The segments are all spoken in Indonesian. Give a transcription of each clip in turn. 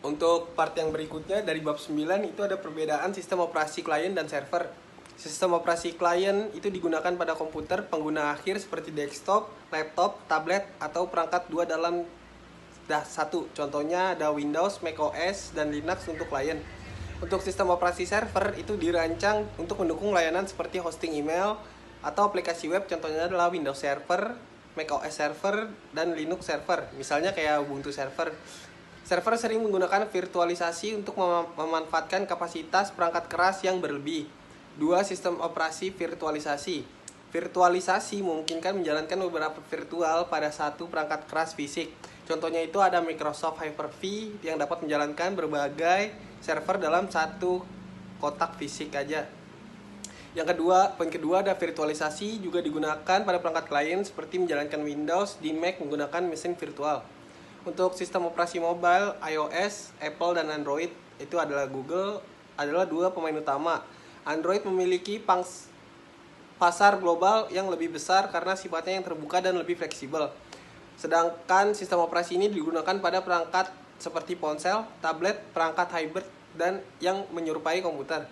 Untuk part yang berikutnya dari bab 9 itu ada perbedaan sistem operasi klien dan server. Sistem operasi klien itu digunakan pada komputer pengguna akhir seperti desktop, laptop, tablet, atau perangkat dua dalam satu. Contohnya ada Windows, macOS, dan Linux untuk klien. Untuk sistem operasi server itu dirancang untuk mendukung layanan seperti hosting email atau aplikasi web. Contohnya adalah Windows Server, macOS Server, dan Linux Server. Misalnya kayak Ubuntu Server. Server sering menggunakan virtualisasi untuk memanfaatkan kapasitas perangkat keras yang berlebih. 2. Sistem operasi virtualisasi. Virtualisasi memungkinkan menjalankan beberapa virtual pada satu perangkat keras fisik. Contohnya itu ada Microsoft Hyper-V yang dapat menjalankan berbagai server dalam satu kotak fisik aja. Poin kedua ada virtualisasi juga digunakan pada perangkat klien seperti menjalankan Windows di Mac menggunakan mesin virtual. Untuk sistem operasi mobile, iOS, Apple, dan Android itu adalah Google adalah dua pemain utama. Android memiliki pasar global yang lebih besar karena sifatnya yang terbuka dan lebih fleksibel. Sedangkan sistem operasi ini digunakan pada perangkat seperti ponsel, tablet, perangkat hybrid, dan yang menyerupai komputer.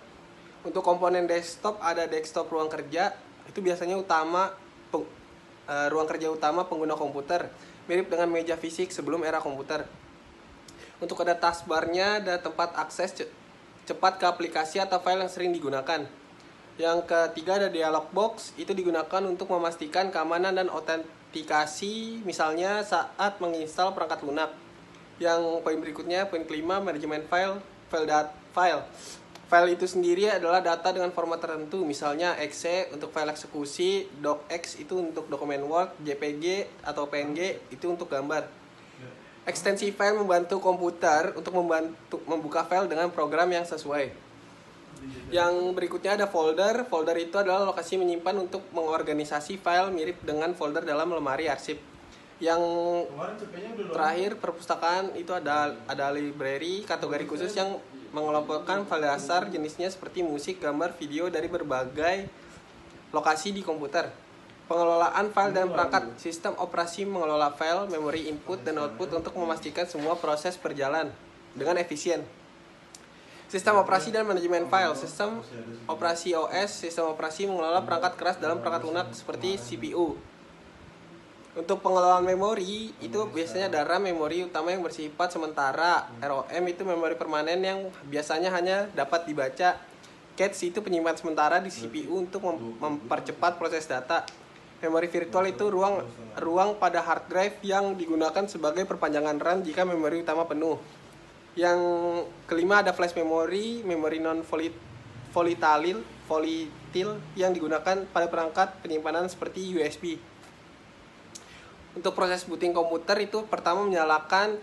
Untuk komponen desktop ada desktop ruang kerja, itu biasanya ruang kerja utama pengguna komputer, mirip dengan meja fisik sebelum era komputer. Untuk ada taskbarnya, ada tempat akses cepat ke aplikasi atau file yang sering digunakan. Yang ketiga ada dialog box, itu digunakan untuk memastikan keamanan dan autentikasi, misalnya saat menginstal perangkat lunak. Yang poin berikutnya, poin kelima, manajemen file. File itu sendiri adalah data dengan format tertentu, misalnya exe untuk file eksekusi, docx itu untuk dokumen Word, JPG atau PNG itu untuk gambar. Ekstensi file membantu komputer untuk membuka file dengan program yang sesuai. Yang berikutnya ada folder. Folder itu adalah lokasi menyimpan untuk mengorganisasi file mirip dengan folder dalam lemari arsip. Yang terakhir perpustakaan itu ada library, kategori khusus yang mengelompokkan file dasar jenisnya seperti musik, gambar, video dari berbagai lokasi di komputer. Pengelolaan file dan perangkat. Sistem operasi mengelola file, memori input, dan output untuk memastikan semua proses berjalan dengan efisien. Sistem operasi dan manajemen file. Sistem operasi OS, sistem operasi mengelola perangkat keras dalam perangkat lunak seperti CPU. Untuk pengelolaan memori, itu biasanya ada RAM, memori utama yang bersifat sementara. ROM itu memori permanen yang biasanya hanya dapat dibaca. Cache itu penyimpan sementara di CPU untuk mempercepat proses data. Memori virtual itu ruang pada hard drive yang digunakan sebagai perpanjangan RAM jika memori utama penuh. Yang kelima ada flash memory, memori non-volatile yang digunakan pada perangkat penyimpanan seperti USB. Untuk proses booting komputer itu pertama menyalakan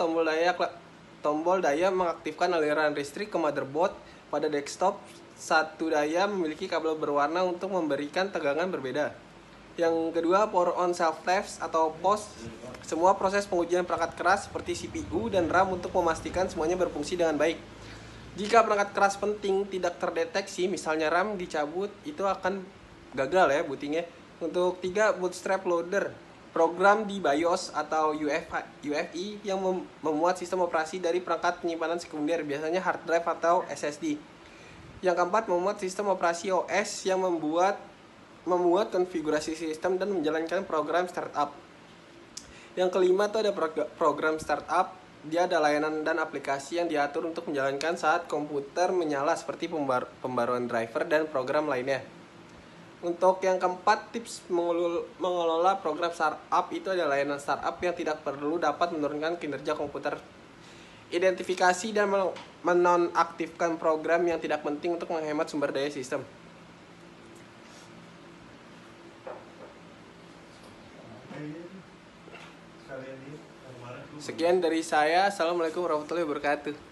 tombol daya mengaktifkan aliran listrik ke motherboard. Pada desktop, satu daya memiliki kabel berwarna untuk memberikan tegangan berbeda. Yang kedua, power on self-test atau POS. Semua proses pengujian perangkat keras seperti CPU dan RAM untuk memastikan semuanya berfungsi dengan baik. Jika perangkat keras penting tidak terdeteksi, misalnya RAM dicabut, itu akan gagal ya bootingnya. Untuk 3, bootstrap loader. Program di BIOS atau UEFI yang memuat sistem operasi dari perangkat penyimpanan sekunder, biasanya hard drive atau SSD. Yang keempat, memuat sistem operasi OS yang memuat konfigurasi sistem dan menjalankan program startup. Yang kelima itu ada program startup. Dia ada layanan dan aplikasi yang diatur untuk menjalankan saat komputer menyala seperti pembaruan driver dan program lainnya. Untuk yang keempat, tips mengelola program startup itu ada layanan startup yang tidak perlu dapat menurunkan kinerja komputer. Identifikasi dan menonaktifkan program yang tidak penting untuk menghemat sumber daya sistem. Sekian dari saya. Assalamualaikum warahmatullahi wabarakatuh.